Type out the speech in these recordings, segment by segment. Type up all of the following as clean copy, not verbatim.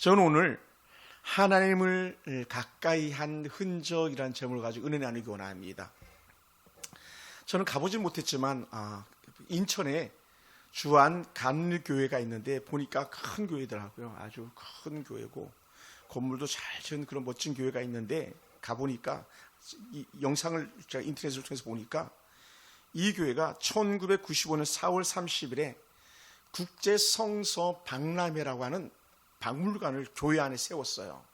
저는 오늘 하나님을 가까이 한 흔적이라는 제목을 가지고 은혜 나누기 원합니다. 저는 가보진 못했지만 인천에 주안 감리교회가 있는데 보니까 큰 교회더라고요. 아주 큰 교회고 건물도 잘 지은 그런 멋진 교회가 있는데 가보니까 이 영상을 제가 인터넷을 통해서 보니까 이 교회가 1995년 4월 30일에 국제성서 박람회라고 하는 박물관을 교회 안에 세웠어요.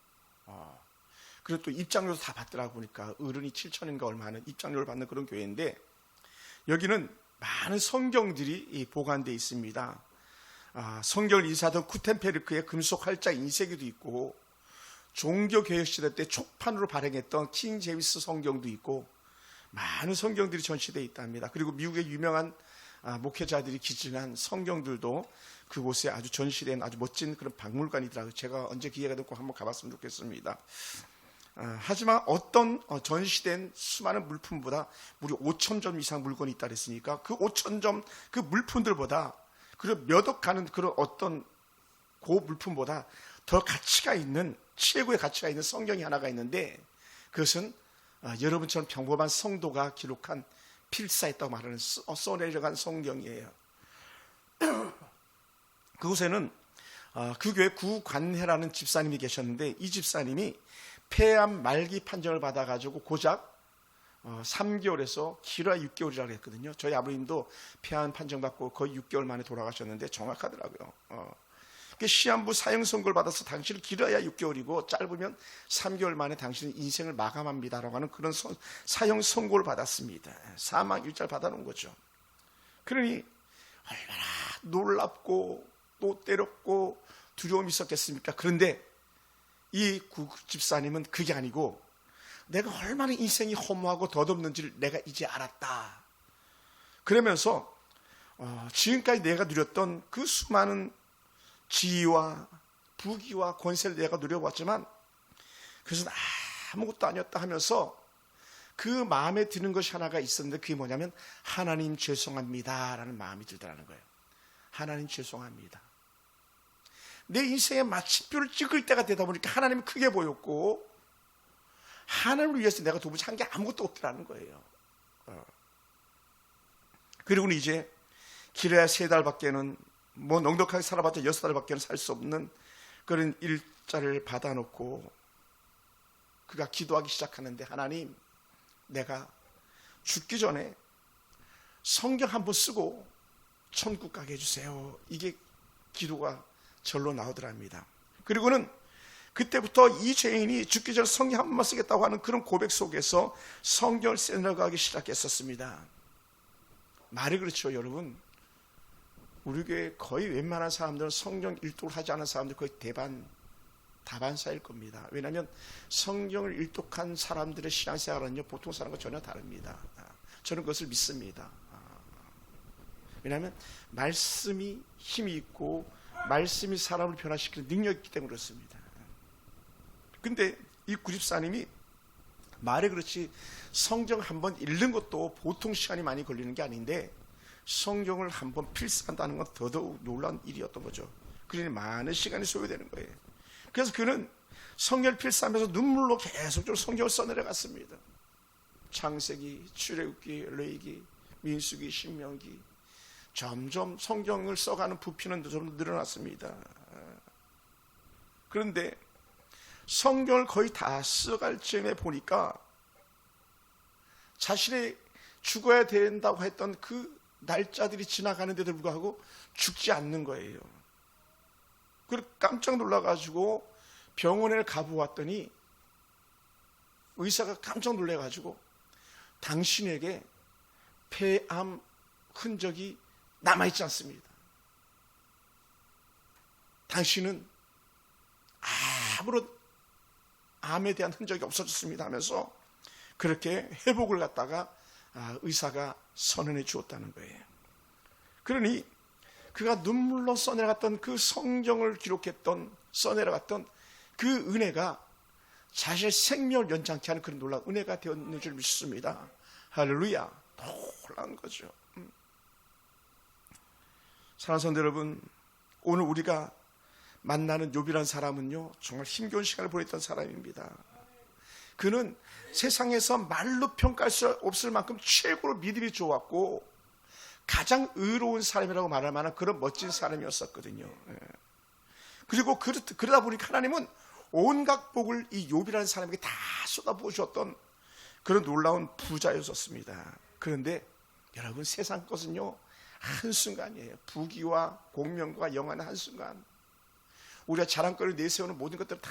그리고 또 입장료도 다 받더라고. 보니까 어른이 7,000인가 얼마 하는 입장료를 받는 그런 교회인데 여기는 많은 성경들이 보관되어 있습니다. 성경을 인쇄하던 구텐베르크의 금속 활자 인쇄기도 있고 종교개혁시대 때 촉판으로 발행했던 킹 제임스 성경도 있고 많은 성경들이 전시되어 있답니다. 그리고 미국의 유명한 목회자들이 기증한 성경들도 그곳에 아주 전시된 아주 멋진 그런 박물관이더라고요. 제가 언제 기회가 되고 한번 가봤으면 좋겠습니다. 하지만 어떤 전시된 수많은 물품보다 무려 5,000점 이상 물건이 있다 그랬으니까 그 5,000점 그 물품들보다 그리고 몇 억 가는 그런 어떤 그 물품보다 더 가치가 있는 최고의 가치가 있는 성경이 하나가 있는데 그것은 여러분처럼 평범한 성도가 기록한 필사했다고 말하는 써내려간 성경이에요. 그곳에는 그 교회 구관해라는 집사님이 계셨는데 이 집사님이 폐암 말기 판정을 받아가지고 고작 3개월에서 길어야 6개월이라고 했거든요. 저희 아버님도 폐암 판정받고 거의 6개월 만에 돌아가셨는데 정확하더라고요. 시한부 사형 선고를 받아서 당신은 길어야 6개월이고 짧으면 3개월 만에 당신은 인생을 마감합니다라고 하는 그런 사형 선고를 받았습니다. 사망 일자를 받아놓은 거죠. 그러니 얼마나 놀랍고 또 때렸고 두려움이 있었겠습니까? 그런데 이 집사님은 그게 아니고 내가 얼마나 인생이 허무하고 덧없는지를 내가 이제 알았다. 그러면서 지금까지 내가 누렸던 그 수많은 지위와 부귀와 권세를 내가 누려봤지만 그것은 아무것도 아니었다 하면서 그 마음에 드는 것이 하나가 있었는데 그게 뭐냐면 하나님 죄송합니다 라는 마음이 들더라는 거예요. 하나님 죄송합니다. 내 인생의 마침표를 찍을 때가 되다 보니까 하나님이 크게 보였고 하나님을 위해서 내가 도무지 한 게 아무것도 없더라는 거예요. 그리고는 이제 길어야 3달밖에는 뭐 넉넉하게 살아봤자 6달밖에는 살 수 없는 그런 일자를 받아놓고 그가 기도하기 시작하는데 하나님 내가 죽기 전에 성경 한번 쓰고 천국 가게 해주세요. 이게 기도가 절로 나오더랍니다. 그리고는 그때부터 이 죄인이 죽기 전에 성경 한 번만 쓰겠다고 하는 그런 고백 속에서 성경을 써나가기 시작했었습니다. 말이 그렇죠 여러분. 우리 교회 거의 웬만한 사람들은 성경 일독을 하지 않은 사람들 거의 다반사일 겁니다. 왜냐하면 성경을 일독한 사람들의 신앙생활은요 보통 사람과 전혀 다릅니다. 저는 그것을 믿습니다. 왜냐하면 말씀이 힘이 있고 말씀이 사람을 변화시키는 능력이 있기 때문에 그렇습니다. 근데 이 구집사님이 말에 그렇지 성경 한번 읽는 것도 보통 시간이 많이 걸리는 게 아닌데 성경을 한번 필사한다는 건 더더욱 놀라운 일이었던 거죠. 그러니 많은 시간이 소요되는 거예요. 그래서 그는 성경을 필사하면서 눈물로 계속적으로 성경을 써내려갔습니다. 창세기, 출애굽기, 레위기, 민수기, 신명기 점점 성경을 써가는 부피는 좀 늘어났습니다. 그런데 성경을 거의 다 써갈 즈음에 보니까 자신이 죽어야 된다고 했던 그 날짜들이 지나가는데도 불구하고 죽지 않는 거예요. 그리고 깜짝 놀라가지고 병원에 가보았더니 의사가 깜짝 놀라가지고 당신에게 폐암 흔적이 남아있지 않습니다. 당신은 아무런 암에 대한 흔적이 없어졌습니다 하면서 그렇게 회복을 갖다가 의사가 선언해 주었다는 거예요. 그러니 그가 눈물로 써내려갔던 그 성경을 기록했던 써내려갔던 그 은혜가 자신의 생명을 연장케 하는 그런 놀라운 은혜가 되었는 줄 믿습니다. 할렐루야. 놀라운 거죠. 사랑하는 성도 여러분, 오늘 우리가 만나는 욥이라는 사람은요, 정말 힘겨운 시간을 보냈던 사람입니다. 그는 세상에서 말로 평가할 수 없을 만큼 최고로 믿음이 좋았고 가장 의로운 사람이라고 말할 만한 그런 멋진 사람이었었거든요. 그리고 그러다 보니까 하나님은 온갖 복을 이 욥이라는 사람에게 다 쏟아부으셨던 그런 놀라운 부자였었습니다. 그런데 여러분, 세상 것은요 한순간이에요. 부귀와 공명과 영화는 한순간, 우리가 자랑거리를 내세우는 모든 것들은 다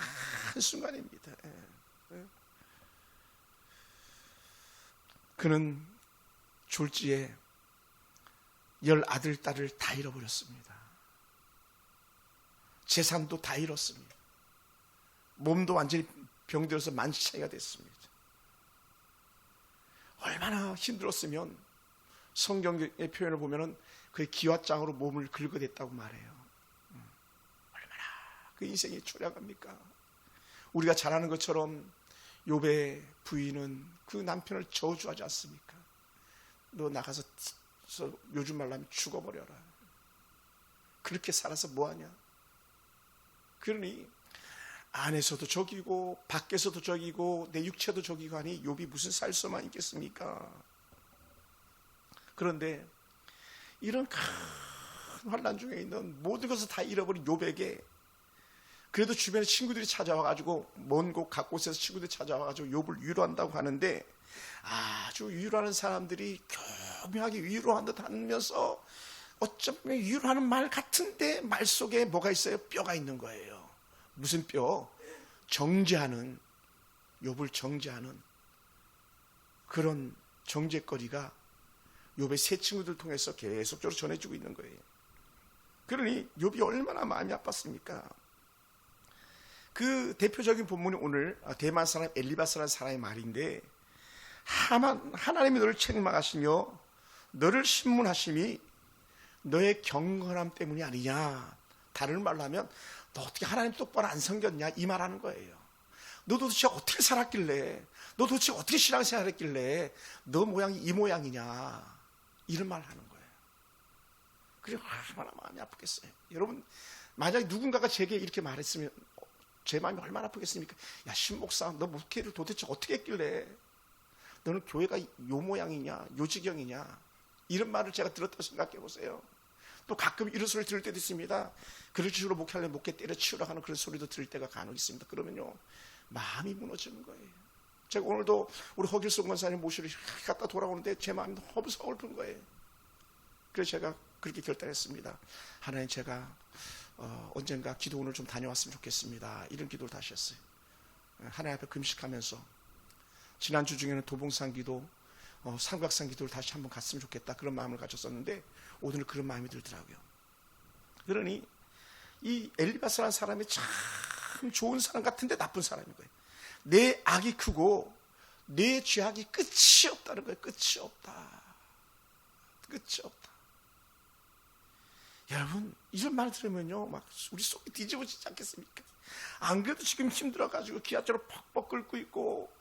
한순간입니다. 그는 졸지에 10 아들, 딸을 다 잃어버렸습니다. 재산도 다 잃었습니다. 몸도 완전히 병들어서 만시차이가 됐습니다. 얼마나 힘들었으면 성경의 표현을 보면은 그의 기왓장으로 몸을 긁어댔다고 말해요. 얼마나 그 인생이 초라합니까? 우리가 잘 아는 것처럼 욥의 부인은 그 남편을 저주하지 않습니까? 너 나가서 요즘 말로 하면 죽어버려라. 그렇게 살아서 뭐하냐? 그러니 안에서도 적이고 밖에서도 적이고 내 육체도 적이고 하니 욥이 무슨 살 수만 있겠습니까? 그런데 이런 큰 환난 중에 있는 모든 것을 다 잃어버린 욥에게 그래도 주변에 친구들이 찾아와가지고 먼 곳 각곳에서 친구들이 찾아와가지고 욥을 위로한다고 하는데, 아주 위로하는 사람들이 교묘하게 위로한 듯 하면서 어쩌면 위로하는 말 같은데 말 속에 뭐가 있어요? 뼈가 있는 거예요. 무슨 뼈? 정죄하는, 욥을 정죄하는 그런 정죄거리가 욥의 세 친구들 통해서 계속적으로 전해지고 있는 거예요. 그러니 욥이 얼마나 마음이 아팠습니까? 그 대표적인 본문이 오늘 대만 사람 엘리바스라는 사람의 말인데, 하나님이 너를 책망하시며 너를 신문하심이 너의 경건함 때문이 아니냐. 다른 말로 하면 너 어떻게 하나님 똑바로 안 섬겼냐, 이 말하는 거예요. 너 도대체 어떻게 살았길래, 너 도대체 어떻게 신앙생활 했길래 너 모양이 이 모양이냐, 이런 말 하는 거예요. 그래서 얼마나 마음이 아프겠어요. 여러분, 만약에 누군가가 제게 이렇게 말했으면 제 마음이 얼마나 아프겠습니까? 야, 신목사, 너 목회를 도대체 어떻게 했길래 너는 교회가 요 모양이냐, 요 지경이냐, 이런 말을 제가 들었다고 생각해 보세요. 또 가끔 이런 소리를 들을 때도 있습니다. 그런 식으로 목회하려면 목회 때려치우라 하는 그런 소리도 들을 때가 간혹 있습니다. 그러면요, 마음이 무너지는 거예요. 제가 오늘도 우리 허길성 권사님 모시러 갔다 돌아오는데 제 마음이 너무 서글픈 거예요. 그래서 제가 그렇게 결단했습니다. 하나님, 제가 언젠가 기도원을 좀 다녀왔으면 좋겠습니다. 이런 기도를 다시 했어요. 하나님 앞에 금식하면서 지난주 중에는 도봉산 기도, 삼각산 기도를 다시 한번 갔으면 좋겠다, 그런 마음을 가졌었는데 오늘은 그런 마음이 들더라고요. 그러니 이 엘리바스라는 사람이 참 좋은 사람 같은데 나쁜 사람인 거예요. 내 악이 크고 내 죄악이 끝이 없다는 거예요. 끝이 없다. 끝이 없다. 여러분, 이런 말 들으면요, 막 우리 속이 뒤집어지지 않겠습니까? 안 그래도 지금 힘들어가지고 기아처럼 퍽퍽 끓고 있고,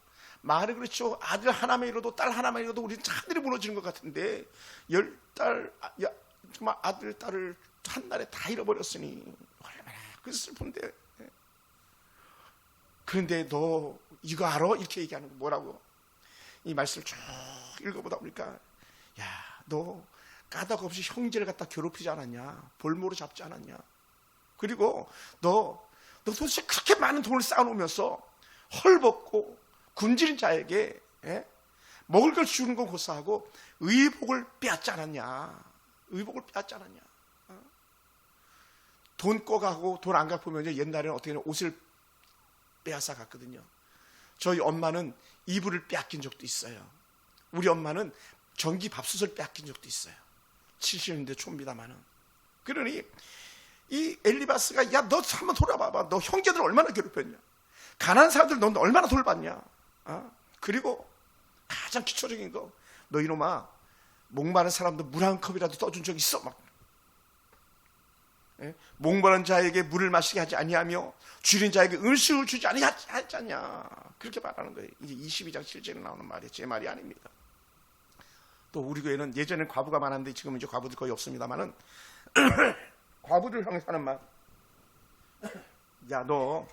말을 그렇죠, 아들 하나만 잃어도 딸 하나만 잃어도 우리는 하늘이 무너지는 것 같은데 10딸, 정말 아들 딸을 한 날에 다 잃어버렸으니 얼마나 그 슬픈데. 그런데 너 이거 알아? 이렇게 얘기하는 거 뭐라고? 이 말씀을 쭉 읽어보다 보니까, 야, 너 까닭 없이 형제를 갖다 괴롭히지 않았냐? 볼모로 잡지 않았냐? 그리고 너 도대체 그렇게 많은 돈을 쌓아놓으면서 헐벗고 굶주린 자에게 먹을 걸 주는 건 고사하고 의복을 빼앗지 않았냐? 의복을 빼앗지 않았냐? 돈 꺼가고 돈 안 갖고 보면 옛날에는 어떻게 옷을 빼앗아 갔거든요. 저희 엄마는 이불을 빼앗긴 적도 있어요. 우리 엄마는 전기 밥솥을 빼앗긴 적도 있어요. 70년대 초입니다만은. 그러니 이 엘리바스가, 야, 너 한번 돌아봐봐. 너 형제들 얼마나 괴롭혔냐? 가난한 사람들 넌 얼마나 돌봤냐? 그리고 가장 기초적인 거, 너 이놈아, 목마른 사람도 물 한 컵이라도 떠준 적 있어? 막. 목마른 자에게 물을 마시게 하지 아니하며 줄인 자에게 음식을 주지 아니하냐? 그렇게 말하는 거예요. 이제 22장 7절에 나오는 말이에요. 제 말이 아닙니다. 또 우리 교회는 예전엔 과부가 많았는데 지금은 이제 과부들 거의 없습니다만은 과부들 향해서 하는 말, 야, 너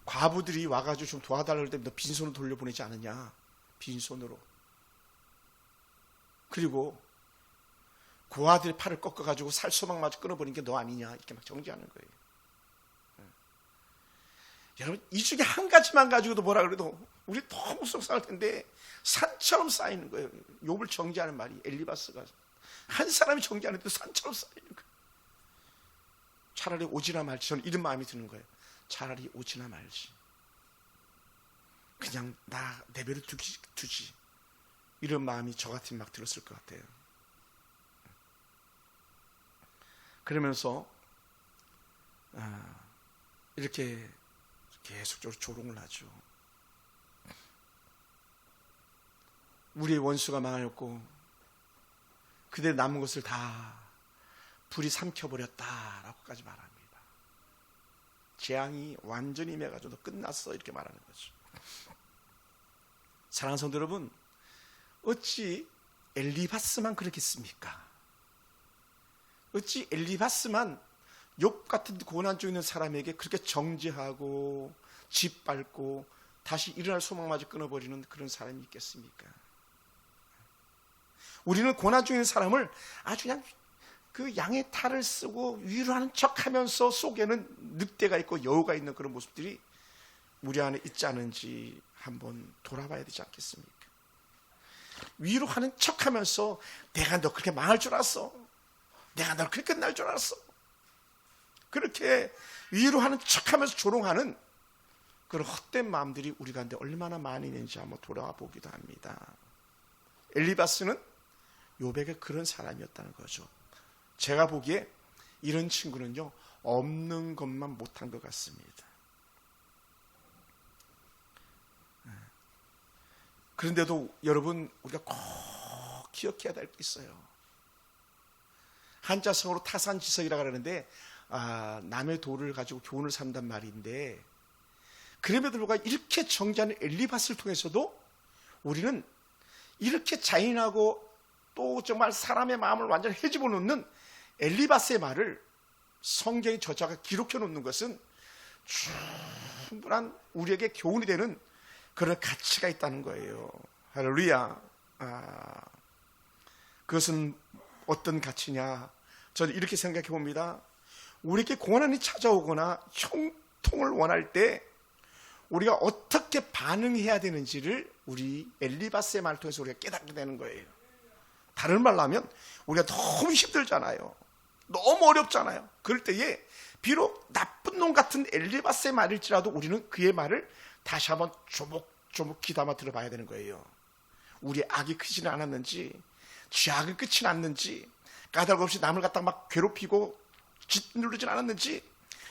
과부들이 와가지고 좀 도와달라고 할 때 너 빈손으로 돌려보내지 않느냐? 빈손으로. 그리고 그 아들의 팔을 꺾어가지고 살소망마저 끊어버린 게 너 아니냐? 이렇게 막 정죄하는 거예요. 여러분, 이 중에 한 가지만 가지고도 뭐라 그래도 우리 너무 속상할 텐데 산처럼 쌓이는 거예요. 욥을 정죄하는 말이, 엘리바스가 한 사람이 정죄하는데 산처럼 쌓이는 거예요. 차라리 오지나 말지. 저는 이런 마음이 드는 거예요. 차라리 오지나 말지. 그냥 나 내버려 두지. 이런 마음이 저 같으면 막 들었을 것 같아요. 그러면서 이렇게 계속적으로 조롱을 하죠. 우리의 원수가 망하였고 그들 남은 것을 다 불이 삼켜버렸다라고까지 말합니다. 재앙이 완전히 임해가지고 끝났어, 이렇게 말하는 거죠. 사랑하는 성도 여러분, 어찌 엘리바스만 그렇겠습니까? 어찌 엘리바스만 욥 같은 고난 중에 있는 사람에게 그렇게 정죄하고 짓밟고 다시 일어날 소망마저 끊어버리는 그런 사람이 있겠습니까? 우리는 고난 중에 있는 사람을 아주 그냥 그 양의 탈을 쓰고 위로하는 척하면서 속에는 늑대가 있고 여우가 있는 그런 모습들이 우리 안에 있지 않은지 한번 돌아봐야 되지 않겠습니까? 위로하는 척하면서 내가 너 그렇게 망할 줄 알았어, 내가 너 그렇게 끝날 줄 알았어, 그렇게 위로하는 척하면서 조롱하는 그런 헛된 마음들이 우리 가운데 얼마나 많이 있는지 한번 돌아보기도 합니다. 엘리바스는 욥에게 그런 사람이었다는 거죠. 제가 보기에 이런 친구는요, 없는 것만 못한 것 같습니다. 그런데도 여러분, 우리가 꼭 기억해야 될 게 있어요. 한자성어로 타산지석이라고 하는데 남의 돌을 가지고 교훈을 삼단 말인데, 그럼에도 불구하고 이렇게 정죄하는 엘리바스를 통해서도 우리는 이렇게 잔인하고 또 정말 사람의 마음을 완전히 헤집어 놓는 엘리바스의 말을 성경의 저자가 기록해 놓는 것은 충분한 우리에게 교훈이 되는 그런 가치가 있다는 거예요. 할렐루야. 그것은 어떤 가치냐? 저는 이렇게 생각해 봅니다. 우리에게 고난이 찾아오거나 형통을 원할 때 우리가 어떻게 반응해야 되는지를 우리 엘리바스의 말을 통해서 우리가 깨닫게 되는 거예요. 다른 말로 하면 우리가 너무 힘들잖아요. 너무 어렵잖아요. 그럴 때에 비록 나쁜 놈 같은 엘리바스의 말일지라도 우리는 그의 말을 다시 한번 조목조목 귀담아 들어봐야 되는 거예요. 우리의 악이 크지는 않았는지, 죄악은 끝이 났는지, 까닭없이 남을 갖다가 막 괴롭히고 짓누르진 않았는지,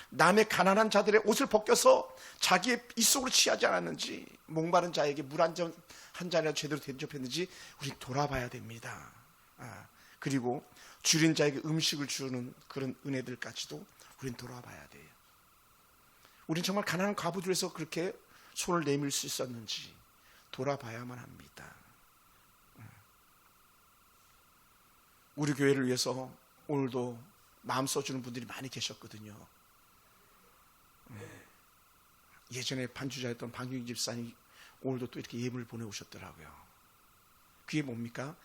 남의 가난한 자들의 옷을 벗겨서 자기의 입속으로 취하지 않았는지, 목마른 자에게 물 한 잔이라도 제대로 대접했는지 우리 돌아봐야 됩니다. 그리고 줄인 자에게 음식을 주는 그런 은혜들까지도 우리는 돌아봐야 돼요. 우리는 정말 가난한 과부들에서 그렇게 손을 내밀 수 있었는지 돌아봐야만 합니다. 우리 교회를 위해서 오늘도 마음 써주는 분들이 많이 계셨거든요. 예전에 반주자였던 방규인 집사님 오늘도 또 이렇게 예물을 보내오셨더라고요. 그게 뭡니까?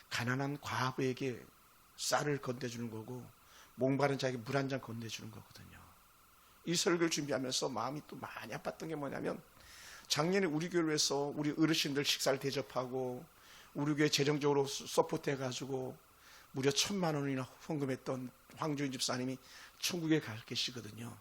가난한 과부에게 쌀을 건네주는 거고 목마른 자에게 물 한 잔 건네주는 거거든요. 이 설교를 준비하면서 마음이 또 많이 아팠던 게 뭐냐면, 작년에 우리 교회를 위해서 우리 어르신들 식사를 대접하고 우리 교회 재정적으로 서포트해가지고 무려 1,000만 원이나 헌금했던 황주인 집사님이 천국에 가 계시거든요.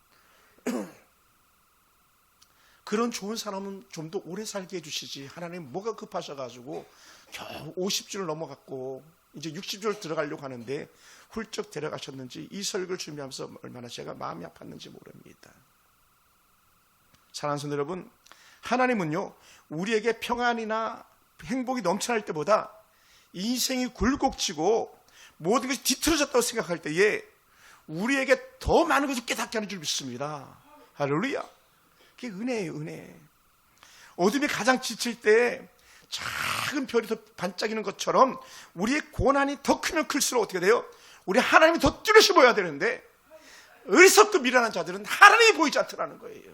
그런 좋은 사람은 좀 더 오래 살게 해주시지, 하나님 뭐가 급하셔가지고 겨우 50주를 넘어갔고 이제 60주를 들어가려고 하는데 훌쩍 데려가셨는지 이 설교를 준비하면서 얼마나 제가 마음이 아팠는지 모릅니다. 사랑하는 성도 여러분, 하나님은요 우리에게 평안이나 행복이 넘쳐날 때보다 인생이 굴곡지고 모든 것이 뒤틀어졌다고 생각할 때에 우리에게 더 많은 것을 깨닫게 하는 줄 믿습니다. 할렐루야. 그게 은혜예요, 은혜. 어둠이 가장 지칠 때 작은 별이 더 반짝이는 것처럼 우리의 고난이 더 크면 클수록 어떻게 돼요? 우리 하나님이 더 뚜렷이 보여야 되는데 어리석고 미련한 자들은 하나님이 보이지 않더라는 거예요.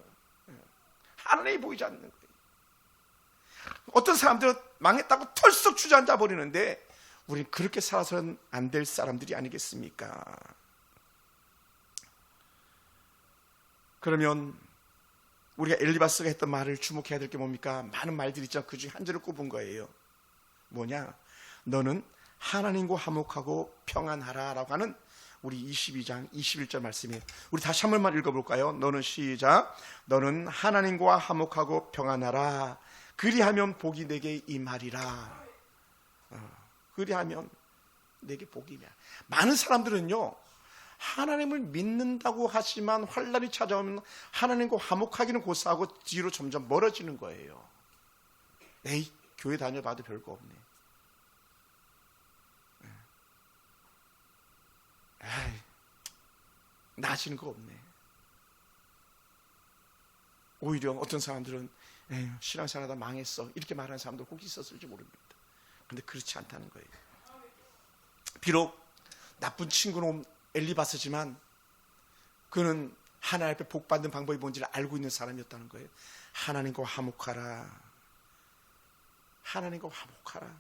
하나님이 보이지 않는 거예요. 어떤 사람들은 망했다고 털썩 주저앉아 버리는데 우리는 그렇게 살아서는 안 될 사람들이 아니겠습니까? 그러면 우리가 엘리바스가 했던 말을 주목해야 될 게 뭡니까? 많은 말들이 있죠. 그 중에 한 줄을 꼽은 거예요. 뭐냐? 너는 하나님과 화목하고 평안하라 라고 하는 우리 22장 21절 말씀이에요. 우리 다시 한 번만 읽어볼까요? 너는 시작. 너는 하나님과 화목하고 평안하라. 그리하면 복이 내게 임하리라. 그리하면 내게 복이 임하리라. 많은 사람들은요, 하나님을 믿는다고 하지만 환난이 찾아오면 하나님과 화목하기는 고사하고 뒤로 점점 멀어지는 거예요. 에이, 교회 다녀봐도 별거 없네. 에이, 나아지는 거 없네. 오히려 어떤 사람들은 에이, 신앙생활하다 망했어 이렇게 말하는 사람도 혹 있었을지 모릅니다. 그런데 그렇지 않다는 거예요. 비록 나쁜 친구는 엘리바스지만 그는 하나님 앞에 복 받는 방법이 뭔지를 알고 있는 사람이었다는 거예요. 하나님과 화목하라. 하나님과 화목하라.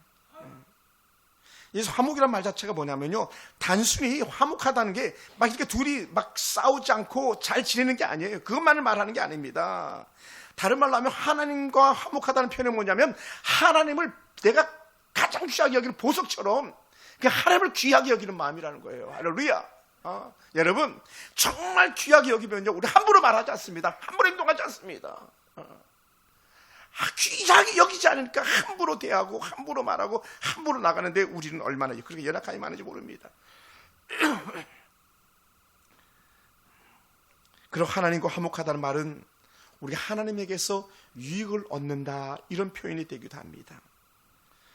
그래서 화목이란 말 자체가 뭐냐면요, 단순히 화목하다는 게 막 이렇게 둘이 막 싸우지 않고 잘 지내는 게 아니에요. 그것만을 말하는 게 아닙니다. 다른 말로 하면 하나님과 화목하다는 표현은 뭐냐면 하나님을 내가 가장 귀하게 여기는 보석처럼 하나님을 귀하게 여기는 마음이라는 거예요. 할렐루야. 여러분, 정말 귀하게 여기면요, 우리 함부로 말하지 않습니다. 함부로 행동하지 않습니다. 귀하게 여기지 않으니까 함부로 대하고 함부로 말하고 함부로 나가는데 우리는 얼마나 그렇게 연약함이 많은지 모릅니다. 그럼 하나님과 화목하다는 말은 우리가 하나님에게서 유익을 얻는다, 이런 표현이 되기도 합니다.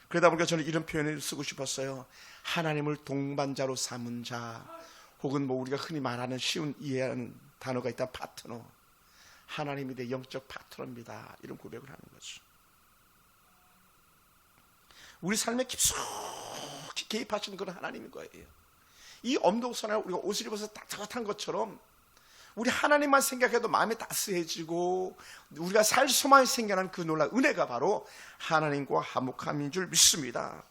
그러다 보니까 저는 이런 표현을 쓰고 싶었어요. 하나님을 동반자로 삼은 자, 혹은 뭐 우리가 흔히 말하는 쉬운 이해하는 단어가 있다, 파트너. 하나님이 내 영적 파트너입니다, 이런 고백을 하는 거죠. 우리 삶에 깊숙이 개입하시는 그런 하나님인 거예요. 이 엄독선을 우리가 옷을 입어서 따뜻한 것처럼 우리 하나님만 생각해도 마음이 따스해지고 우리가 살 소망이 생겨나는 그 놀라운 은혜가 바로 하나님과 화목함인 줄 믿습니다.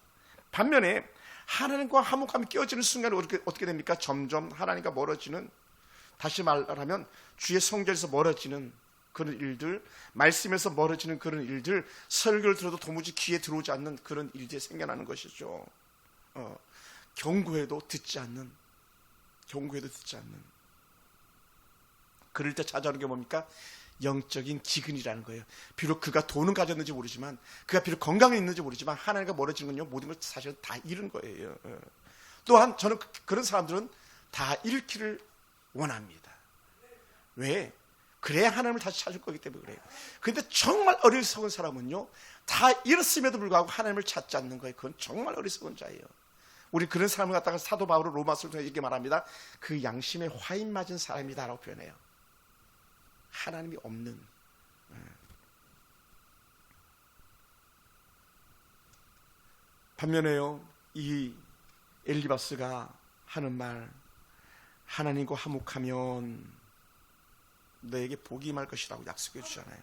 반면에 하나님과 화목함이 깨어지는 순간에 어떻게 됩니까? 점점 하나님과 멀어지는, 다시 말하면 주의 성전에서 멀어지는 그런 일들, 말씀에서 멀어지는 그런 일들, 설교를 들어도 도무지 귀에 들어오지 않는 그런 일들이 생겨나는 것이죠. 경고해도 듣지 않는, 그럴 때 찾아오는 게 뭡니까? 영적인 기근이라는 거예요. 비록 그가 돈은 가졌는지 모르지만, 그가 비록 건강이 있는지 모르지만 하나님과 멀어지는 건요, 모든 걸 사실은 다 잃은 거예요. 또한 저는 그런 사람들은 다 잃기를 원합니다. 왜? 그래야 하나님을 다시 찾을 거기 때문에 그래요. 그런데 정말 어리석은 사람은요, 다 잃었음에도 불구하고 하나님을 찾지 않는 거예요. 그건 정말 어리석은 자예요. 우리 그런 사람을 갖다가 사도 바울은 로마서를 통해 이렇게 말합니다. 그 양심에 화인 맞은 사람이다 라고 표현해요. 하나님이 없는. 반면에요, 이 엘리바스가 하는 말, 하나님과 화목하면 너에게 복이 임할 것이라고 약속해 주잖아요.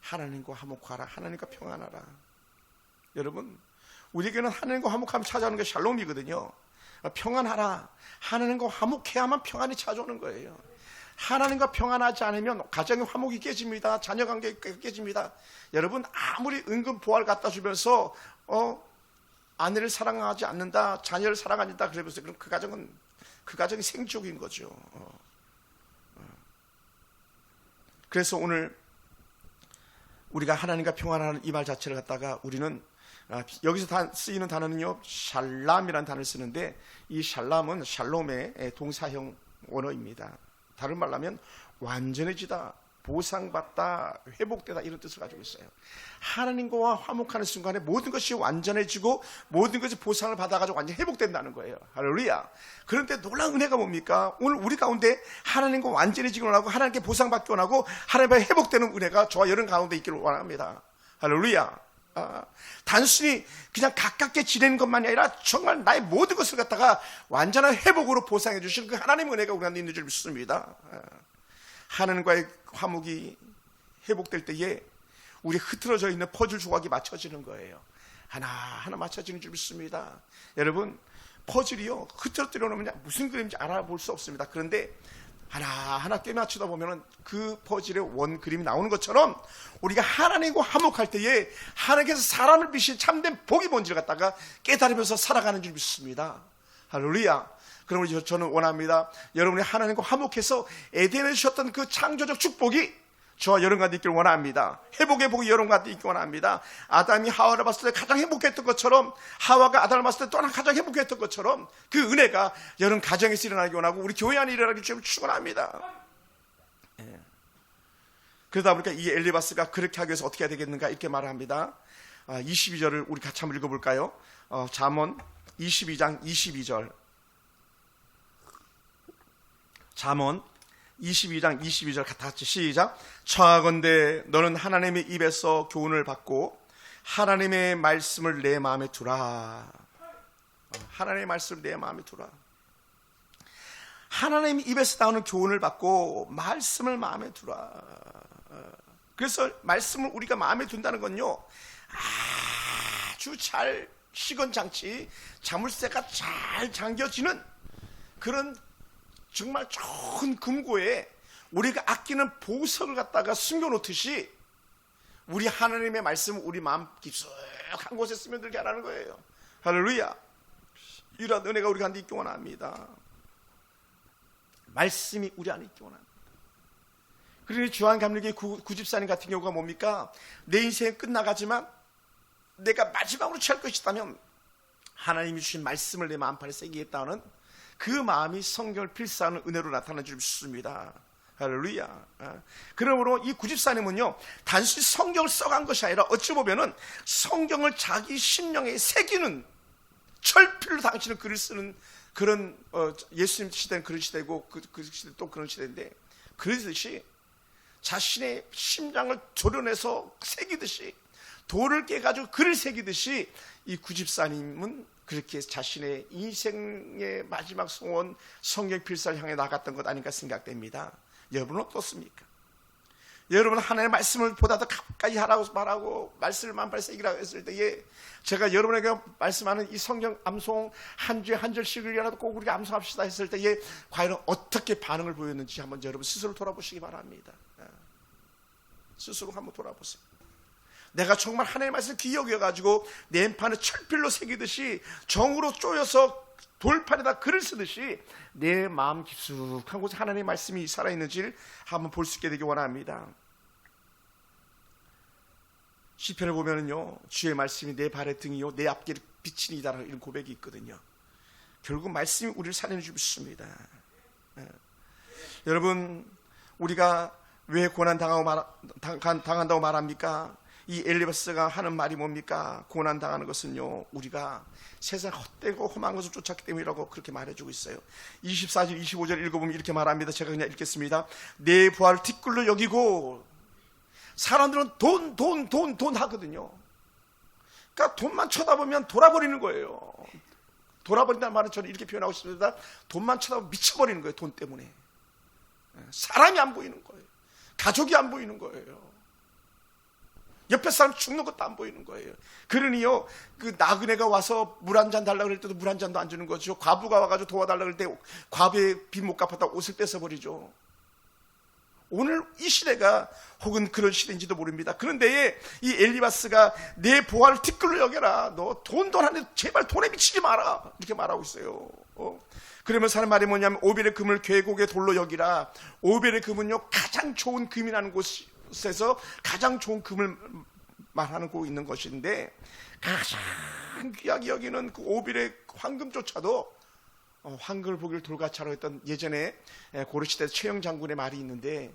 하나님과 화목하라, 하나님과 평안하라. 여러분, 우리에게는 하나님과 화목함이 찾아오는 게 샬롬이거든요. 평안하라, 하나님과 화목해야만 평안이 찾아오는 거예요. 하나님과 평안하지 않으면 가정의 화목이 깨집니다. 자녀 관계가 깨집니다. 여러분, 아무리 은근 보화를 갖다 주면서 아내를 사랑하지 않는다, 자녀를 사랑한다 그러면서, 그럼 그 가정이 생족인 거죠. 그래서 오늘 우리가 하나님과 평안하는 이 말 자체를 갖다가 우리는 여기서 쓰이는 단어는요, 샬람이라는 단어를 쓰는데, 이 샬람은 샬롬의 동사형 원어입니다. 다른 말로 하면 완전해지다, 보상받다, 회복되다, 이런 뜻을 가지고 있어요. 하나님과 화목하는 순간에 모든 것이 완전해지고 모든 것이 보상을 받아가지고 완전히 회복된다는 거예요. 할렐루야. 그런데 놀라운 은혜가 뭡니까? 오늘 우리 가운데 하나님과 완전해지기 원하고 하나님께 보상받기 원하고 하나님과 회복되는 은혜가 저와 여러분 가운데 있기를 원합니다. 할렐루야. 단순히 그냥 가깝게 지내는 것만이 아니라 정말 나의 모든 것을 갖다가 완전한 회복으로 보상해 주신 그 하나님의 은혜가 우리한테 있는 줄 믿습니다. 하나님과의 화목이 회복될 때에 우리 흐트러져 있는 퍼즐 조각이 맞춰지는 거예요. 하나하나 맞춰지는 줄 믿습니다. 여러분, 퍼즐이요, 흐트러뜨려 놓으면 무슨 그림인지 알아볼 수 없습니다. 그런데 하나하나 꿰맞추다 보면 그 퍼즐의 원 그림이 나오는 것처럼 우리가 하나님과 화목할 때에 하나님께서 사람을 비신 참된 복이 뭔지를 갖다가 깨달으면서 살아가는 줄 믿습니다. 할렐루야. 그럼 저는 원합니다. 여러분이 하나님과 화목해서 에덴에 주셨던 그 창조적 축복이 저와 여러분과 있기를 원합니다. 회복의 복이 여러분과 있기를 원합니다. 아담이 하와를 봤을 때 가장 행복했던 것처럼, 하와가 아담을 봤을 때 또한 가장 행복했던 것처럼 그 은혜가 여러분 가정에서 일어나기 원하고 우리 교회 안에 일어나기 축원합니다. 그러다 보니까 이 엘리바스가 그렇게 하기 위해서 어떻게 해야 되겠는가 이렇게 말합니다. 22절을 우리 같이 한번 읽어볼까요? 잠언 22장 22절. 잠언 22장 22절 같이 시작. 청하건대 너는 하나님의 입에서 교훈을 받고 하나님의 말씀을 내 마음에 두라. 하나님의 말씀을 내 마음에 두라. 하나님의 입에서 나오는 교훈을 받고 말씀을 마음에 두라. 그래서 말씀을 우리가 마음에 둔다는 건요, 아주 잘 시건장치 자물쇠가 잘 잠겨지는 그런 정말 좋은 금고에 우리가 아끼는 보석을 갖다가 숨겨놓듯이 우리 하나님의 말씀을 우리 마음 깊숙한 곳에 스며들게 하라는 거예요. 할렐루야. 이러한 은혜가 우리 가운데 있기 원합니다. 말씀이 우리 안에 있기 원합니다. 그러니 주한 감독의 구집사님 같은 경우가 뭡니까? 내 인생은 끝나가지만 내가 마지막으로 취할 것이 있다면 하나님이 주신 말씀을 내 마음판에 새기겠다는 그 마음이 성경을 필사하는 은혜로 나타난 줄 믿습니다. 할렐루야. 그러므로 이 구집사님은요, 단순히 성경을 써간 것이 아니라 어찌 보면은 성경을 자기 심령에 새기는, 철필로 당신은 글을 쓰는 그런 예수님 시대는 그런 시대고 그 시대 또 그런 시대인데, 그러듯이 자신의 심장을 도려내서 새기듯이, 돌을 깨가지고 글을 새기듯이 이 구집사님은 그렇게 자신의 인생의 마지막 소원 성경 필사를 향해 나갔던 것 아닌가 생각됩니다. 여러분은 어떻습니까? 여러분은 하나님의 말씀을 보다 더 가까이 하라고 말하고 말씀을 만발 새기라고 했을 때에 제가 여러분에게 말씀하는 이 성경 암송 한 주에 한 절씩이라도 꼭 우리가 암송합시다 했을 때에 과연 어떻게 반응을 보였는지 한번 여러분 스스로 돌아보시기 바랍니다. 스스로 한번 돌아보세요. 내가 정말 하나님의 말씀을 귀히 여겨가지고 내 판에 철필로 새기듯이 정으로 쪼여서 돌판에다 글을 쓰듯이 내 마음 깊숙한 곳에 하나님의 말씀이 살아있는지를 한번 볼 수 있게 되기 원합니다. 시편을 보면은요, 주의 말씀이 내 발의 등이요 내 앞길에 비치는 이다라는 이런 고백이 있거든요. 결국 말씀이 우리를 살리는 줄 믿습니다. 여러분, 우리가 왜 고난 당한다고 말합니까? 이 엘리바스가 하는 말이 뭡니까? 고난 당하는 것은요, 우리가 세상 헛되고 험한 것을 쫓았기 때문이라고 그렇게 말해주고 있어요. 24절 25절 읽어보면 이렇게 말합니다. 제가 그냥 읽겠습니다. 내 부활을 티끌로 여기고, 사람들은 돈 하거든요. 그러니까 돈만 쳐다보면 돌아버리는 거예요. 돌아버린다는 말은 저는 이렇게 표현하고 싶습니다. 돈만 쳐다보면 미쳐버리는 거예요. 돈 때문에. 사람이 안 보이는 거예요. 가족이 안 보이는 거예요. 옆에 사람 죽는 것도 안 보이는 거예요. 그러니요, 그 나그네가 와서 물 한 잔 달라고 할 때도 물 한 잔도 안 주는 거죠. 과부가 와가지고 도와달라고 할 때 과부의 빚 못 갚았다 옷을 뺏어버리죠. 오늘 이 시대가 혹은 그런 시대인지도 모릅니다. 그런데 이 엘리바스가 내 보화를 티끌로 여겨라. 너 돈 하는데 제발 돈에 미치지 마라. 이렇게 말하고 있어요. 그러면서 하는 말이 뭐냐면 오벨의 금을 계곡의 돌로 여기라. 오벨의 금은요, 가장 좋은 금이 나는 곳에서 가장 좋은 금을 말하고 있는 것인데, 가장 귀하게 여기는 그 오벨의 황금조차도 황금을 보기를 돌같이 하라고 했던 예전에 고려시대 최영 장군의 말이 있는데,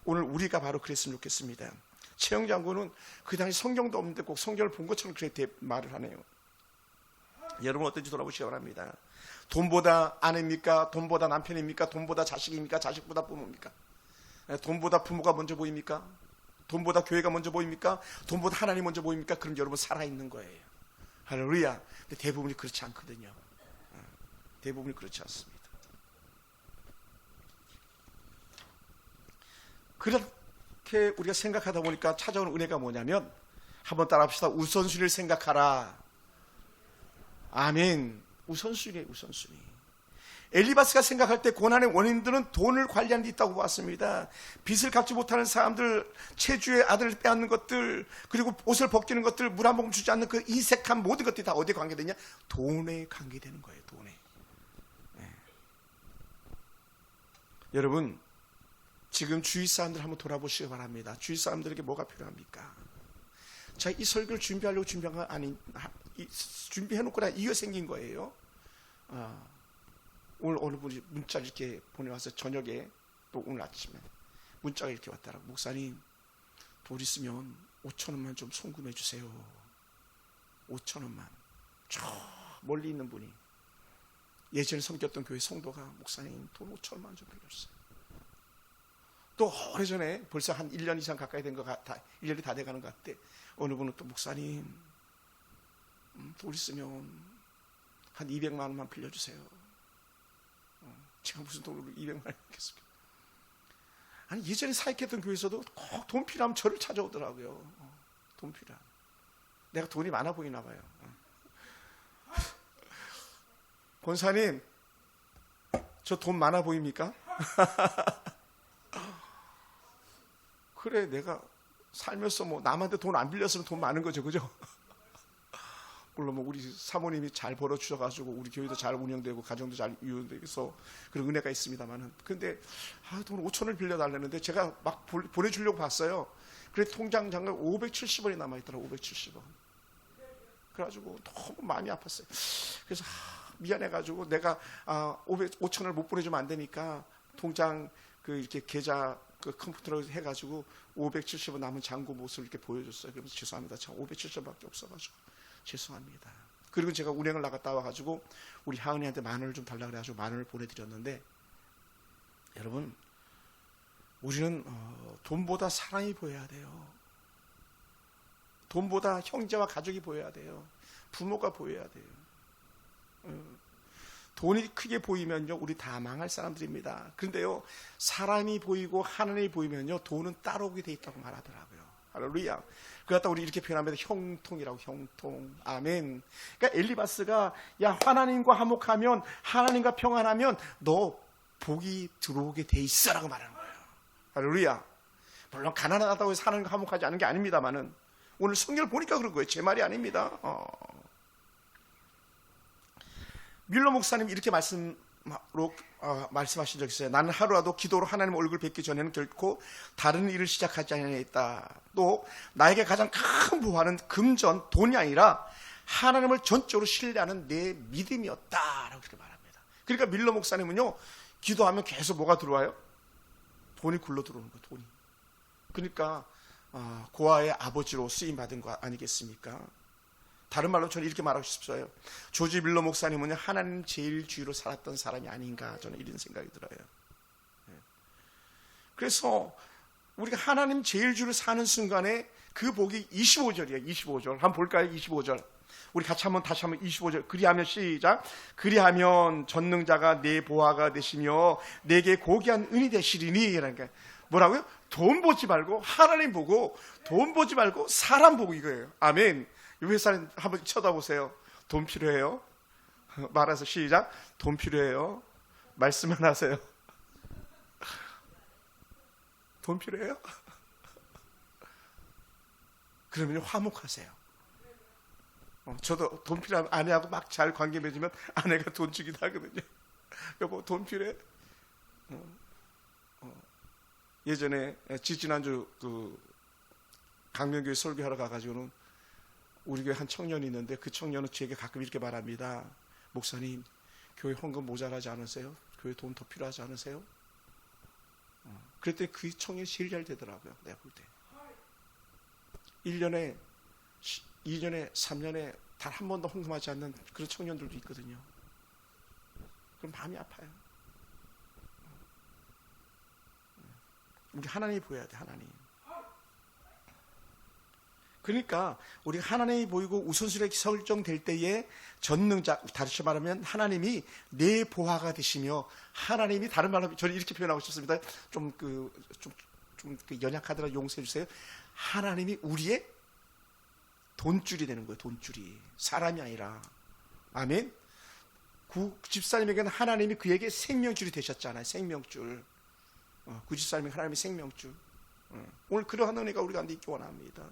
오늘 우리가 바로 그랬으면 좋겠습니다. 최영 장군은 그 당시 성경도 없는데 꼭 성경을 본 것처럼 그렇게 말을 하네요. 여러분 어떤지 돌아보시기 바랍니다. 돈보다 아내입니까? 돈보다 남편입니까? 돈보다 자식입니까? 자식보다 부모입니까? 돈보다 부모가 먼저 보입니까? 돈보다 교회가 먼저 보입니까? 돈보다 하나님 먼저 보입니까? 그럼 여러분 살아있는 거예요. 할렐루야. 근데 대부분이 그렇지 않거든요. 대부분이 그렇지 않습니다. 그렇게 우리가 생각하다 보니까 찾아오는 은혜가 뭐냐면, 한번 따라합시다. 우선순위를 생각하라. 아멘. 우선순위예요, 우선순위. 엘리바스가 생각할 때 고난의 원인들은 돈을 관리하는 데 있다고 봤습니다. 빚을 갚지 못하는 사람들, 체주의 아들을 빼앗는 것들, 그리고 옷을 벗기는 것들, 물 한 모금 주지 않는 그 이색한 모든 것들이 다 어디에 관계되냐? 돈에 관계되는 거예요, 돈에. 네. 여러분, 지금 주위 사람들 한번 돌아보시기 바랍니다. 주위 사람들에게 뭐가 필요합니까? 자, 이 설교를 준비하려고 준비한 건 아니, 준비해놓고 이유가 생긴 거예요. 오늘 어느 분이 문자를 이렇게 보내와서 저녁에 또 오늘 아침에 문자가 이렇게 왔더라고. 목사님, 돈 있으면 5,000원만 좀 송금해 주세요. 5,000원만. 저 멀리 있는 분이 예전에 섬겼던 교회 성도가 목사님 돈 5,000원만 좀 빌려주세요. 또 오래전에 벌써 한 1년 이상 가까이 된 것 같아. 1년이 다 돼가는 것 같대. 어느 분은 또 목사님 돈 있으면 한 200만 원만 빌려주세요. 제가 무슨 돈으로 200만 원 있겠습니까? 아니, 예전에 사역했던 교회에서도 꼭 돈 필요하면 저를 찾아오더라고요. 돈 필요하면. 내가 돈이 많아 보이나 봐요. 권사님, 저 돈 많아 보입니까? 그래, 내가 살면서 뭐 남한테 돈 안 빌렸으면 돈 많은 거죠, 그죠? 물론 뭐 우리 사모님이 잘 벌어 주셔가지고 우리 교회도 잘 운영되고 가정도 잘 운영돼서 그런 은혜가 있습니다만은, 근데 돈 5,000원을 빌려달라는데 제가 막 보내주려고 봤어요. 그래 통장 잔금 570원이 남아있더라고. 570원. 그래가지고 너무 마음이 아팠어요. 그래서 미안해가지고 내가 5,000원을 못 보내주면 안 되니까 통장 그 이렇게 계좌 그 컴퓨터로 해가지고 570원 남은 잔고 모습을 이렇게 보여줬어요. 그래서 죄송합니다. 참 570원밖에 없어가지고 죄송합니다. 그리고 제가 운행을 나갔다 와가지고 우리 하은이한테 10,000원을 좀 달라 그래가지고 10,000원을 보내드렸는데, 여러분, 우리는 돈보다 사랑이 보여야 돼요. 돈보다 형제와 가족이 보여야 돼요. 부모가 보여야 돼요. 돈이 크게 보이면요, 우리 다 망할 사람들입니다. 그런데요, 사람이 보이고 하나님이 보이면요, 돈은 따라오게 돼 있다고 말하더라고요. 할렐루야. 그러다 우리 이렇게 표현합니다. 형통이라고, 형통. 아멘. 그러니까 엘리바스가, 야, 하나님과 화목하면, 하나님과 평안하면 너 복이 들어오게 돼 있어라고 말하는 거예요. 할렐루야. 물론 가난하다고 해서 하나님과 화목하지 않은 게 아닙니다만은, 오늘 성경을 보니까 그런 거예요. 제 말이 아닙니다. 뮬러 목사님 이렇게 말씀하신 적 있어요. 나는 하루라도 기도로 하나님 얼굴 뵙기 전에는 결코 다른 일을 시작하지 아니하였다. 또 나에게 가장 큰 보화는 금전, 돈이 아니라 하나님을 전적으로 신뢰하는 내 믿음이었다라고 그렇게 말합니다. 그러니까 뮬러 목사님은요, 기도하면 계속 뭐가 들어와요? 돈이 굴러 들어오는 거예요. 돈이. 그러니까 고아의 아버지로 쓰임 받은 거 아니겠습니까? 다른 말로 저는 이렇게 말하고 싶어요. 조지 밀러 목사님은 하나님 제일주의로 살았던 사람이 아닌가, 저는 이런 생각이 들어요. 그래서 우리가 하나님 제일주의로 사는 순간에 그 복이 25절이에요. 25절 한번 볼까요? 25절 우리 같이 다시 한번 25절. 그리하면 시작. 그리하면 전능자가 내 보화가 되시며 내게 고귀한 은이 되시리니. 그러니까 뭐라고요? 돈 보지 말고 하나님 보고, 돈 보지 말고 사람 보고, 이거예요. 아멘. 이 회사는 한번 쳐다보세요. 돈 필요해요? 말해서 시작. 돈 필요해요? 말씀만 하세요. 돈 필요해요? 그러면 화목하세요. 저도 돈 필요하면 아내하고 막 잘 관계 맺으면 아내가 돈 주기도 하거든요. 여보, 돈 필요해? 예전에 지난주 그 강명교회 설교하러 가가지고는 우리 교회 한 청년이 있는데, 그 청년은 저에게 가끔 이렇게 말합니다. 목사님, 교회 헌금 모자라지 않으세요? 교회 돈 더 필요하지 않으세요? 그랬더니 그 청년이 제일 잘 되더라고요. 내가 볼 때 1년에 2년에 3년에 단 한 번도 헌금하지 않는 그런 청년들도 있거든요. 그럼 마음이 아파요. 우리 하나님 보여야 돼. 하나님. 그러니까 우리가 하나님이 보이고 우선순위가 설정될 때에 전능자, 다시 말하면 하나님이 내 보화가 되시며, 하나님이, 다른 말로 저는 이렇게 표현하고 싶습니다. 좀 연약하더라도 용서해 주세요. 하나님이 우리의 돈줄이 되는 거예요. 돈줄이, 사람이 아니라. 아멘. 집사님에게는 하나님이 그에게 생명줄이 되셨잖아요. 생명줄. 집사님이 하나님의 생명줄. 오늘 그러한 은혜가 우리 가운데 있기 원합니다.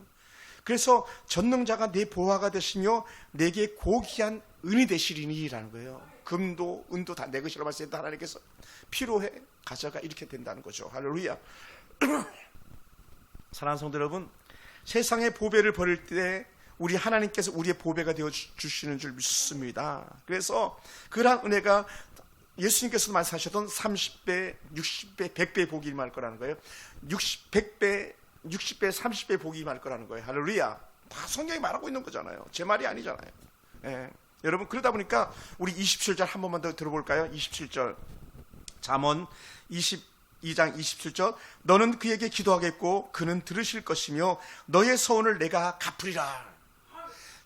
그래서 전능자가 내 보화가 되시며 내게 고귀한 은이 되시리니라는 거예요. 금도 은도 다 내 것이라고 말씀했다. 하나님께서 필요해 가져가, 이렇게 된다는 거죠. 할렐루야. 사랑하는 성도 여러분, 세상의 보배를 버릴 때 우리 하나님께서 우리의 보배가 되어 주시는 줄 믿습니다. 그래서 그러한 은혜가 예수님께서도 말씀하셨던 30배, 60배, 100배 복이 임할 거라는 거예요. 100배, 60배, 30배 복이 임할 거라는 거예요. 할렐루야. 다 성경이 말하고 있는 거잖아요. 제 말이 아니잖아요. 예. 여러분, 그러다 보니까 우리 27절 한 번만 더 들어볼까요? 27절. 잠언 22장 27절. 너는 그에게 기도하겠고 그는 들으실 것이며 너의 소원을 내가 갚으리라.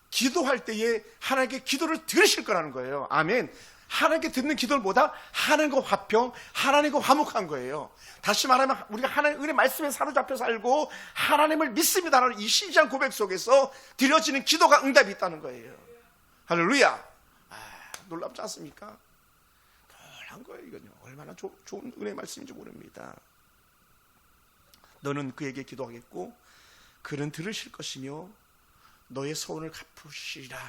기도할 때에 하나님께 기도를 들으실 거라는 거예요. 아멘. 하나님께 듣는 기도를 보다 하나님과 화평, 하나님과 화목한 거예요. 다시 말하면 우리가 하나님 은혜 말씀에 사로잡혀 살고 하나님을 믿습니다라는 이 신실한 고백 속에서 드려지는 기도가 응답이 있다는 거예요. 할렐루야. 놀랍지 않습니까? 놀란 거예요. 이건요. 얼마나 좋은 은혜 말씀인지 모릅니다. 너는 그에게 기도하겠고 그는 들으실 것이며 너의 소원을 갚으시리라.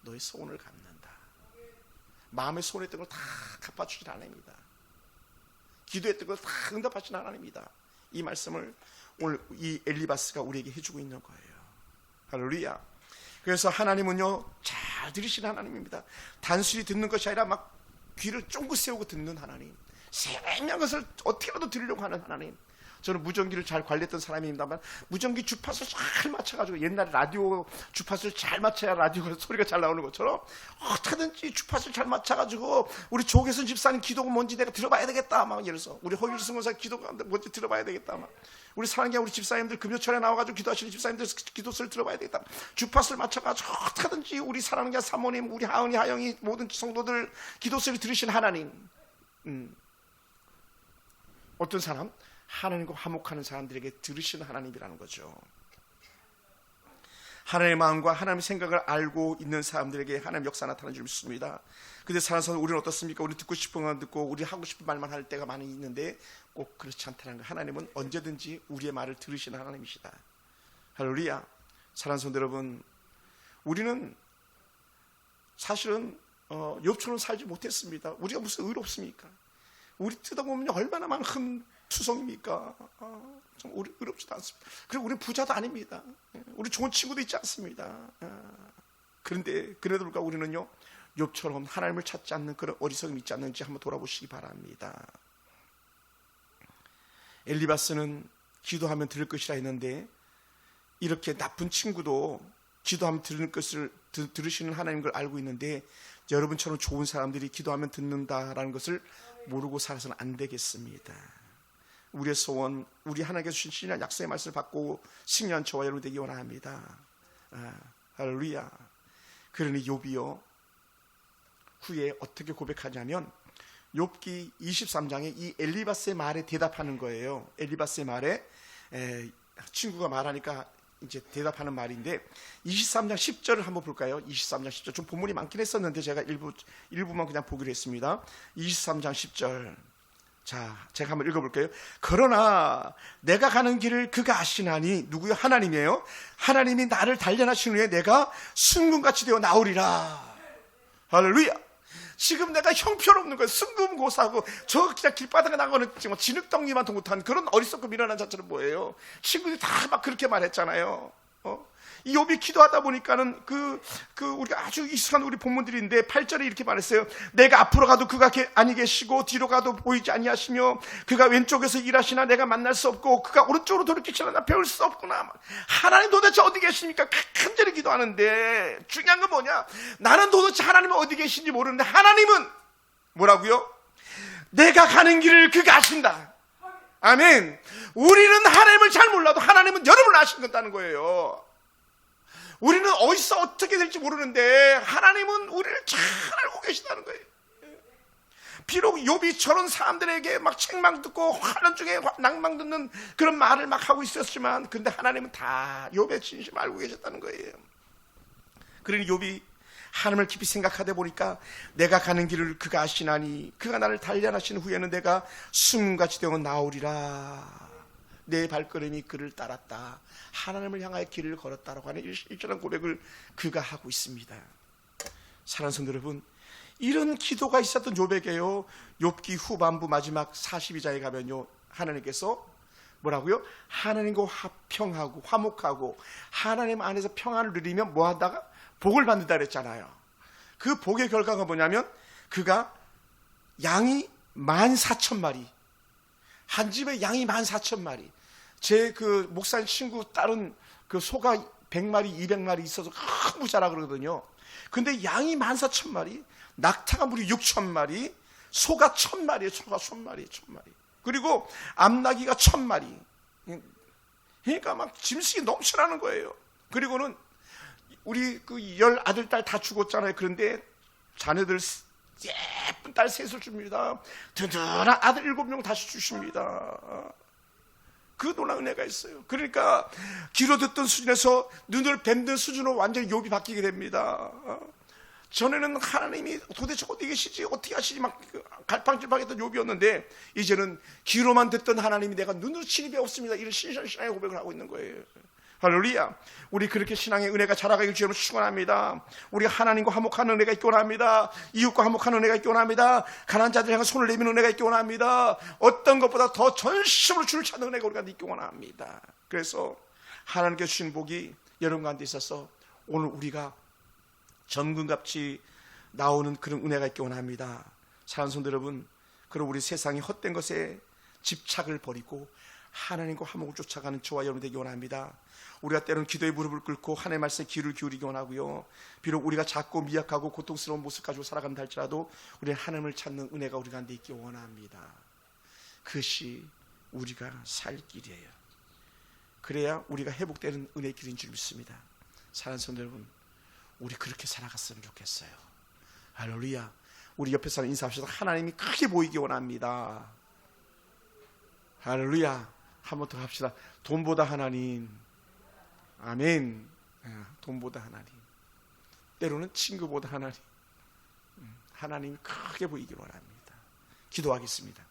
너의 소원을 갚는다. 마음의 소원했던 걸 다 갚아주신 하나님입니다. 기도했던 걸 다 응답하신 하나님입니다. 이 말씀을 오늘 이 엘리바스가 우리에게 해주고 있는 거예요. 할렐루야. 그래서 하나님은요, 잘 들으시는 하나님입니다. 단순히 듣는 것이 아니라 막 귀를 쫑긋 세우고 듣는 하나님, 생명한 것을 어떻게라도 들으려고 하는 하나님. 저는 무전기를 잘 관리했던 사람입니다만 무전기 주파수 잘 맞춰가지고, 옛날에 라디오 주파수를 잘 맞춰야 라디오 소리가 잘 나오는 것처럼 어떻게든지 주파수를 잘 맞춰가지고 우리 조계선 집사님 기도가 뭔지 내가 들어봐야 되겠다, 막 예를 들어서 우리 허길승 원사 기도가 뭔지 들어봐야 되겠다, 막 우리 사랑계 우리 집사님들 금요철에 나와가지고 기도하시는 집사님들 기도소리를 들어봐야 되겠다. 주파수를 맞춰가지고 어떻게든지 우리 사랑계 사모님, 우리 하은이, 하영이 모든 성도들 기도소리를 들으신 하나님. 어떤 사람? 하나님과 화목하는 사람들에게 들으시는 하나님이라는 거죠. 하나님의 마음과 하나님의 생각을 알고 있는 사람들에게 하나님 역사 나타나는 줄 믿습니다. 근데 살아서 우리는 어떻습니까? 우리 듣고 싶은 건 듣고 우리 하고 싶은 말만 할 때가 많이 있는데 꼭 그렇지 않다는 거. 하나님은 언제든지 우리의 말을 들으시는 하나님이시다. 할렐루야. 사랑하는 성도 여러분, 우리는 사실은 욥처럼 살지 못했습니다. 우리가 무슨 의롭습니까? 우리 뜯어보면 얼마나 많은 투성입니까? 좀 의롭지도 않습니다. 그리고 우리 부자도 아닙니다. 우리 좋은 친구도 있지 않습니다. 그런데 그래도 불구하고 우리는요, 욥처럼 하나님을 찾지 않는 그런 어리석음이 있지 않는지 한번 돌아보시기 바랍니다. 엘리바스는 기도하면 들을 것이라 했는데, 이렇게 나쁜 친구도 기도하면 들을 것을 들으시는 하나님을 알고 있는데, 여러분처럼 좋은 사람들이 기도하면 듣는다라는 것을 모르고 살아서는 안 되겠습니다. 우리의 소원, 우리 하나님께서 주신 신이한 약속의 말씀을 받고 승리한 저와 여러분 되기 원합니다. 할렐루야. 그러니 욥이요, 후에 어떻게 고백하냐면 욥기 23장에 이 엘리바스의 말에 대답하는 거예요. 엘리바스의 말에 친구가 말하니까 이제 대답하는 말인데, 23장 10절을 한번 볼까요? 23장 10절. 좀 본문이 많긴 했었는데 제가 일부만 그냥 보기로 했습니다. 23장 10절. 자, 제가 한번 읽어볼게요. 그러나 내가 가는 길을 그가 아시나니, 누구요? 하나님이에요. 하나님이 나를 단련하신 후에 내가 순금같이 되어 나오리라. 할렐루야. 지금 내가 형편없는 거예요. 순금고사하고 저 그냥 길바닥에 나가는 진흙덩이만 못한 그런 어리석고 미련한 자처럼 뭐예요. 친구들이 다 막 그렇게 말했잖아요. 이 욥이 기도하다 보니까는 우리가 아주 익숙한 우리 본문들인데 8절에 이렇게 말했어요. 내가 앞으로 가도 그가 아니 계시고 뒤로 가도 보이지 아니하시며 그가 왼쪽에서 일하시나 내가 만날 수 없고 그가 오른쪽으로 돌이키시나 나 배울 수 없구나. 하나님 도대체 어디 계십니까? 간절히 기도하는데 중요한 건 뭐냐? 나는 도대체 하나님은 어디 계신지 모르는데 하나님은 뭐라고요? 내가 가는 길을 그가 아신다. 아멘. 우리는 하나님을 잘 몰라도 하나님은 여러분을 아신다는 거예요. 우리는 어디서 어떻게 될지 모르는데 하나님은 우리를 잘 알고 계시다는 거예요. 비록 욥이 저런 사람들에게 막 책망 듣고 환란 중에 낭망 듣는 그런 말을 막 하고 있었지만, 근데 하나님은 다 욥의 진심을 알고 계셨다는 거예요. 그러니 욥이 하나님을 깊이 생각하다 보니까 내가 가는 길을 그가 아시나니 그가 나를 단련하신 후에는 내가 순금같이 되어 나오리라. 내 발걸음이 그를 따랐다. 하나님을 향하여 길을 걸었다라고 하는 일절한 고백을 그가 하고 있습니다. 사랑하는 성도 여러분, 이런 기도가 있었던 욥에게요, 욥기 후반부 마지막 42장에 가면요, 하나님께서 뭐라고요? 하나님과 화평하고 화목하고 하나님 안에서 평안을 누리면 뭐 하다가 복을 받는다 그랬잖아요. 그 복의 결과가 뭐냐면 그가 양이 14,000마리, 한 집에 양이 14,000마리. 제 그 목사님 친구 딸은 그 소가 100마리, 200마리 있어서 큰 부자라 그러거든요. 근데 양이 14,000마리, 낙타가 무려 6,000마리, 소가 1,000마리예요. 소가 1,000마리. 그리고 암나귀가 1,000마리. 그러니까 막 짐승이 넘쳐나는 거예요. 그리고는 우리 그 10 아들, 딸 다 죽었잖아요. 그런데 자녀들 예쁜 딸 셋을 줍니다. 든든한 아들 7명 다시 주십니다. 그 놀라운 은혜가 있어요. 그러니까 귀로 듣던 수준에서 눈을 뵙는 수준으로 완전히 욥이 바뀌게 됩니다. 전에는 하나님이 도대체 어디 계시지, 어떻게 하시지 막 갈팡질팡했던 욥이었는데, 이제는 귀로만 듣던 하나님이 내가 눈으로 친히 배웠습니다. 이런 신앙의 고백을 하고 있는 거예요. 할렐루야. 우리 그렇게 신앙의 은혜가 자라가길 주님을 축원합니다. 우리 하나님과 화목하는 은혜가 있기 원합니다. 이웃과 화목하는 은혜가 있기 원합니다. 가난한 자들 향해 손을 내미는 은혜가 있기 원합니다. 어떤 것보다 더 전심으로 주를 찾는 은혜가 우리가 있기 원합니다. 그래서 하나님께 주신 복이 여러분 가운데 있어서 오늘 우리가 정금같이 나오는 그런 은혜가 있기 원합니다. 사랑하는 성도 여러분, 그럼 우리 세상이 헛된 것에 집착을 버리고 하나님과 화목을 쫓아가는 저와 여러분 되기 원합니다. 우리가 때로는 기도의 무릎을 꿇고 하나님의 말씀에 귀를 기울이기 원하고요, 비록 우리가 작고 미약하고 고통스러운 모습 가지고 살아간다 할지라도 우리는 하나님을 찾는 은혜가 우리 가운데 있기 원합니다. 그것이 우리가 살 길이에요. 그래야 우리가 회복되는 은혜의 길인 줄 믿습니다. 사랑하는 성도 여러분, 우리 그렇게 살아갔으면 좋겠어요. 할렐루야. 우리 옆에 사람 인사합시다. 하나님이 크게 보이기 원합니다. 할렐루야. 한 번 더 합시다. 돈보다 하나님. 아멘. 돈보다 하나님. 때로는 친구보다 하나님. 하나님이 크게 보이기 원합니다. 기도하겠습니다.